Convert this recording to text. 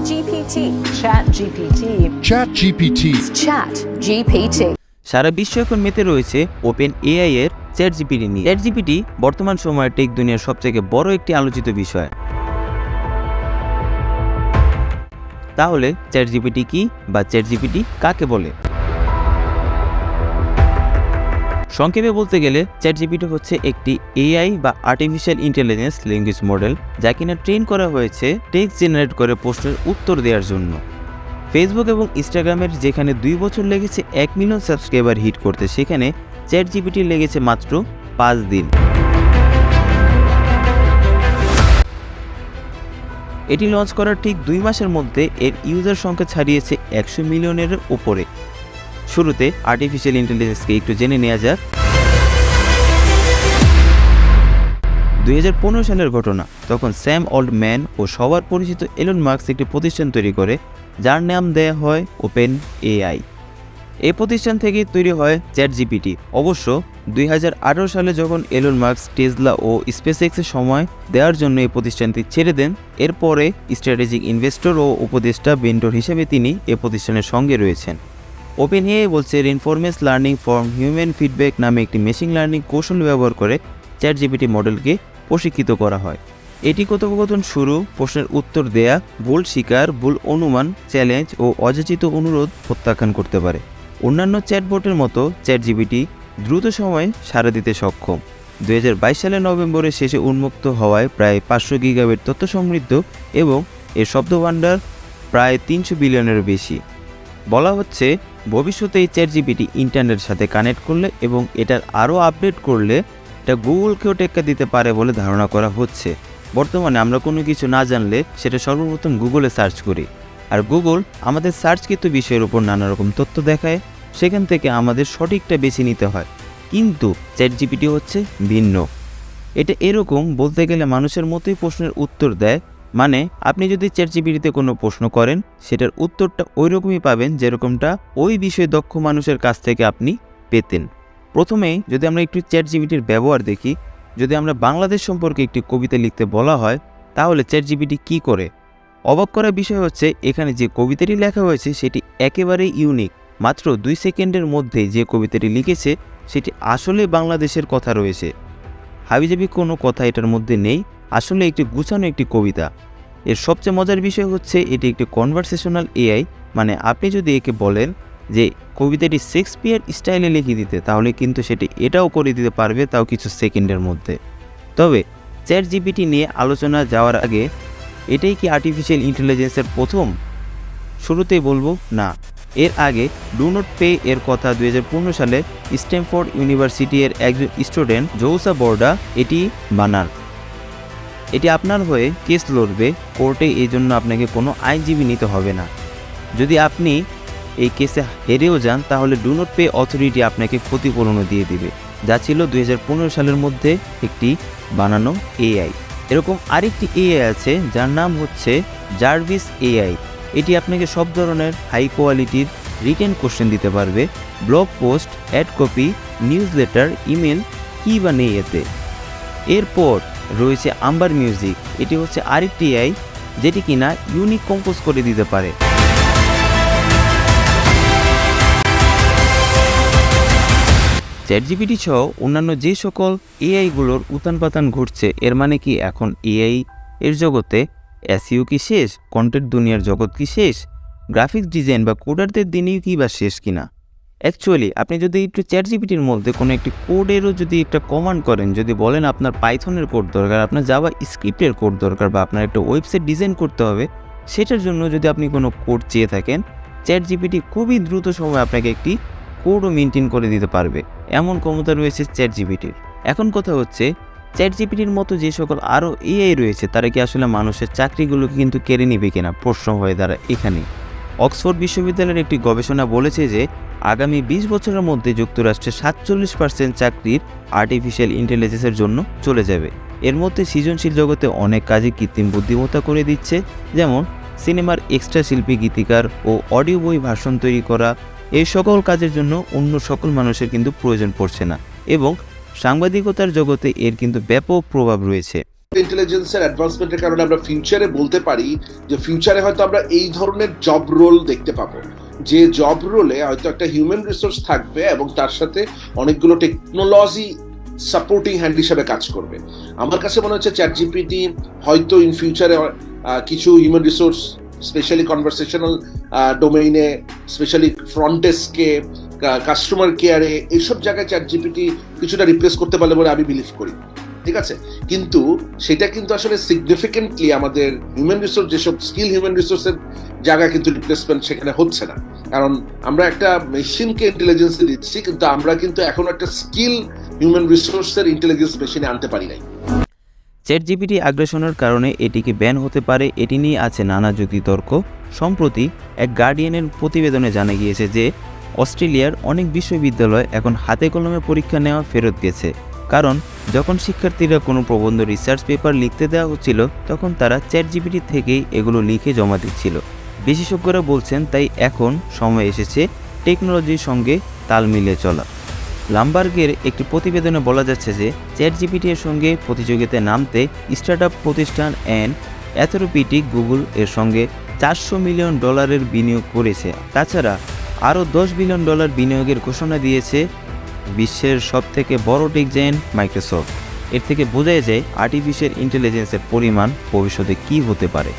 GPT. Chatgpt. Chatgpt. Chatgpt. সারা বিশ্ব এখন মেতে রয়েছে ওপেন এআই এর চ্যাটজিপিটি নিয়ে। চ্যাটজিপিটি বর্তমান সময়ে টেক দুনিয়ার সবথেকে বড় একটি আলোচিত বিষয়। তাহলে চ্যাটজিপিটি কি বা চ্যাটজিপিটি কাকে বলে? সংক্ষেপে বলতে গেলে চ্যাটজিপিটি হচ্ছে একটি এআই বা আর্টিফিশিয়াল ইন্টেলিজেন্স ল্যাঙ্গুয়েজ মডেল, যা কিনা ট্রেন করা হয়েছে টেক্সট জেনারেট করে প্রশ্নের উত্তর দেওয়ার জন্য। ফেসবুক এবং ইনস্টাগ্রামের যেখানে 2 বছর লেগেছে 1 মিলিয়ন সাবস্ক্রাইবার হিট করতে, সেখানে চ্যাটজিপিটি লেগেছে মাত্র 5 দিন। এটি লঞ্চ করার ঠিক 2 মাসের মধ্যে এর ইউজার সংখ্যা ছাড়িয়েছে 100 মিলিয়নের উপরে। শুরুতে আর্টিফিশিয়াল ইন্টেলিজেন্সকে একটু জেনে নেওয়া যাক। 2015 সালের ঘটনা। তখন স্যাম অল্টম্যান ও সবার পরিচিত এলন মাস্ক একটি প্রতিষ্ঠান তৈরি করে, যার নাম দেয়া হয় ওপেন এআই। এই প্রতিষ্ঠান থেকে তৈরি হয় চ্যাটজিপিটি। অবশ্য 2018 সালে যখন এলন মাস্ক টেসলা ও স্পেসএক্সের সময় দেওয়ার জন্য এই প্রতিষ্ঠানটি ছেড়ে দেন, এরপরে স্ট্র্যাটেজিক ইনভেস্টর ও উপদেষ্টা ভেন্ডর হিসেবে তিনি এ প্রতিষ্ঠানের সঙ্গে রয়েছেন। ওপেন এআই বলছে রেনফরমেন্স লার্নিং ফ্রম হিউম্যান ফিডব্যাক নামে একটি মেশিন লার্নিং কৌশল ব্যবহার করে চ্যাটজিপিটি মডেলকে প্রশিক্ষিত করা হয়। এটি কথোপকথন শুরু, প্রশ্নের উত্তর দেয়া, ভুল স্বীকার, ভুল অনুমান, চ্যালেঞ্জ ও অযাচিত অনুরোধ প্রত্যাখ্যান করতে পারে। অন্যান্য চ্যাটবটের মতো চ্যাটজিপিটি দ্রুত সময়ে সাড়া দিতে সক্ষম। 2022 সালের নভেম্বরের শেষে উন্মুক্ত হওয়ায় প্রায় 500 গিগাবাইট তথ্য সমৃদ্ধ এবং এর শব্দভাণ্ডার প্রায় 300 বিলিয়নেরও বেশি। বলা হচ্ছে ভবিষ্যতে এই চ্যাটজিপিটি ইন্টারনেটের সাথে কানেক্ট করলে এবং এটার আরও আপডেট করলে এটা গুগলকেও টেক্কা দিতে পারে বলে ধারণা করা হচ্ছে। বর্তমানে আমরা কোনো কিছু না জানলে সেটা সর্বপ্রথম গুগলে সার্চ করি, আর গুগল আমাদের সার্চকৃত বিষয়ের উপর নানা রকম তথ্য দেখায়, সেখান থেকে আমাদের সঠিকটা বেছে নিতে হয়। কিন্তু চ্যাটজিপিটি হচ্ছে ভিন্ন। এটা এরকম, বলতে গেলে মানুষের মতোই প্রশ্নের উত্তর দেয়। মানে আপনি যদি চ্যাটজিপিটিতে কোনো প্রশ্ন করেন, সেটার উত্তরটা ওই রকমই পাবেন যেরকমটা ওই বিষয়ে দক্ষ মানুষের কাছ থেকে আপনি পেতেন। প্রথমেই যদি আমরা একটু চ্যাটজিপিটির ব্যবহার দেখি, যদি আমরা বাংলাদেশ সম্পর্কে একটি কবিতা লিখতে বলা হয়, তাহলে চ্যাটজিপিটি কী করে? অবাক করার বিষয় হচ্ছে এখানে যে কবিতাটি লেখা হয়েছে সেটি একেবারেই ইউনিক। মাত্র 2 সেকেন্ডের মধ্যে যে কবিতাটি লিখেছে সেটি আসলে বাংলাদেশের কথা রয়েছে। হাবিজাবি কোনো কথা এটার মধ্যে নেই, আসলে একটি গুছানো একটি কবিতা। এর সবচেয়ে মজার বিষয় হচ্ছে এটি একটি কনভারসেশনাল এআই। মানে আপনি যদি একে বলেন যে কবিতাটি শেক্সপিয়ার স্টাইলে লিখে দিতে, তাহলে কিন্তু সেটি এটাও করে দিতে পারবে, তাও কিছু সেকেন্ডের মধ্যে। তবে চ্যাটজিপিটি নিয়ে আলোচনা যাওয়ার আগে, এটাই কি আর্টিফিশিয়াল ইন্টেলিজেন্সের প্রথম? শুরুতেই বলবো না। এর আগে ডু নট পে এর কথা 2015 সালে স্ট্যানফোর্ড ইউনিভার্সিটি এর একজন স্টুডেন্ট জৌসা বোর্ডা এটি বানান। এটি আপনার হয়ে কেস লড়বে কোর্টে, এই জন্য আপনাকে কোনো আইনজীবী নিতে হবে না। যদি আপনি এই কেসে হেরেও যান, তাহলে ডু নট পে অথরিটি আপনাকে ক্ষতিপূরণও দিয়ে দিবে, যা ছিল 2015 সালের মধ্যে একটি বানানো এআই। এরকম আরেকটি এআই আছে যার নাম হচ্ছে জার্ভিস এআই। এটি আপনাকে সব ধরনের হাই কোয়ালিটির রিটেন কোশ্চেন দিতে পারবে। Blog post, ad copy, newsletter, email, কী বা নেই এতে। এরপর রয়েছে আম্বার মিউজিক। এটি হচ্ছে আরেকটি এআই যেটি কিনা ইউনিক কম্পোজ করে দিতে পারে। চ্যাটজিপিটি সহ অন্যান্য যে সকল এআইগুলোর উত্থান পাতান ঘটছে, এর মানে কি এখন এআই এর জগতে এসইও কি শেষ? কন্টেন্ট দুনিয়ার জগৎ কি শেষ? গ্রাফিক্স ডিজাইন বা কোডারদের দিনই কি বা শেষ কিনা? অ্যাকচুয়ালি আপনি যদি একটু চ্যাটজিপিটির মধ্যে কোনো একটি কোডেরও যদি একটা কমান্ড করেন, যদি বলেন আপনার পাইথনের কোড দরকার, আপনার জাভা স্ক্রিপ্টের কোড দরকার, বা আপনার একটা ওয়েবসাইট ডিজাইন করতে হবে, সেটার জন্য যদি আপনি কোনো কোড চেয়ে থাকেন, চ্যাটজিপিটি খুবই দ্রুত সময়ে আপনাকে একটি কোডও মেনটেন করে দিতে পারবে। এমন ক্ষমতা রয়েছে চ্যাটজিপিটির। এখন কথা হচ্ছে চ্যাটজিপিটির মতো যে সকল আরও এআই রয়েছে, তারা কি আসলে মানুষের চাকরিগুলোকে কিন্তু কেড়ে নেবে কিনা? প্রশ্ন হয়ে দাঁড়ায় এখানে। অক্সফোর্ড বিশ্ববিদ্যালয়ের একটি গবেষণা বলেছে যে আগামী 20 বছরের মধ্যে যুক্তরাষ্ট্রে 47% চাকরির আর্টিফিশিয়াল ইন্টেলিজেন্সের জন্য চলে যাবে। এর মধ্যে সৃজনশীল জগতে অনেক কাজে কৃত্রিম বুদ্ধিমত্তা করে দিচ্ছে, যেমন সিনেমার এক্সট্রা শিল্পী, গীতিকার ও অডিও বই ভাষণ তৈরি করা। এই সকল কাজের জন্য অন্য সকল মানুষের কিন্তু প্রয়োজন পড়ছে না, এবং সাংবাদিকতার জগতে এর কিন্তু ব্যাপক প্রভাব রয়েছে। ইন্টেলিজেন্সের অ্যাডভান্সমেন্টের কারণে আমরা ফিউচারে বলতে পারি যে ফিউচারে হয়তো আমরা এই ধরনের জব রোল দেখতে পাবো, যে জব রোলে হয়তো একটা হিউম্যান রিসোর্স থাকবে এবং তার সাথে অনেকগুলো টেকনোলজি সাপোর্টিং হ্যান্ড হিসাবে কাজ করবে। আমার কাছে মনে হচ্ছে চ্যাটজিপিটি হয়তো ইন ফিউচারে কিছু হিউম্যান রিসোর্স স্পেশালি কনভারসেশনাল ডোমেইনে, স্পেশালি ফ্রন্ট ডেস্কে, কাস্টমার কেয়ারে, এইসব জায়গায় চ্যাটজিপিটি কিছুটা রিপ্লেস করতে পারলে বলে আমি বিলিভ করি। ঠিক আছে, কিন্তু সেটা কিন্তু আসলে সিগনিফিকেন্টলি আমাদের হিউম্যান রিসোর্স, যেসব স্কিল হিউম্যান রিসোর্সের জায়গা কিন্তু রিপ্লেসমেন্ট সেখানে হচ্ছে না। কারণ আমরা একটা মেশিনকে ইন্টেলিজেন্স দিচ্ছি, কিন্তু আমরা কিন্তু এখন একটা স্কিল হিউম্যান রিসোর্সের ইন্টেলিজেন্স মেশিনে আনতে পারি নাই। চ্যাটজিপিটি আগ্রাসনের কারণে এটিকে ব্যান হতে পারে, এটি নিয়ে আছে নানা যুক্তিতর্ক। সম্প্রতি এক গার্ডিয়ানের প্রতিবেদনে জানা গিয়েছে যে অস্ট্রেলিয়ার অনেক বিশ্ববিদ্যালয় এখন হাতে কলমে পরীক্ষা নেওয়া ফেরত গেছে, কারণ যখন শিক্ষার্থীরা কোনো প্রবন্ধ রিসার্চ পেপার লিখতে দেওয়া হচ্ছিল তখন তারা চ্যাটজিপিটি থেকেই এগুলো লিখে জমা দিচ্ছিল। বিশেষজ্ঞরা বলছেন তাই এখন সময় এসেছে টেকনোলজির সঙ্গে তাল মিলিয়ে চলা। লামবার্গের একটি প্রতিবেদনে বলা যাচ্ছে যে চ্যাটজিপিটি এর সঙ্গে প্রতিযোগিতায় নামতে স্টার্টআপ প্রতিষ্ঠান অ্যাথরোপিটিক গুগল এর সঙ্গে $400 মিলিয়ন বিনিয়োগ করেছে। তাছাড়া আরও $10 বিলিয়ন বিনিয়োগের ঘোষণা দিয়েছে বিশ্বের সবথেকে বড় টেক জায়ান্ট মাইক্রোসফট। এর থেকে বোঝা যায় আর্টিফিশিয়াল ইন্টেলিজেন্সের পরিমাণ ভবিষ্যতে কী হতে পারে।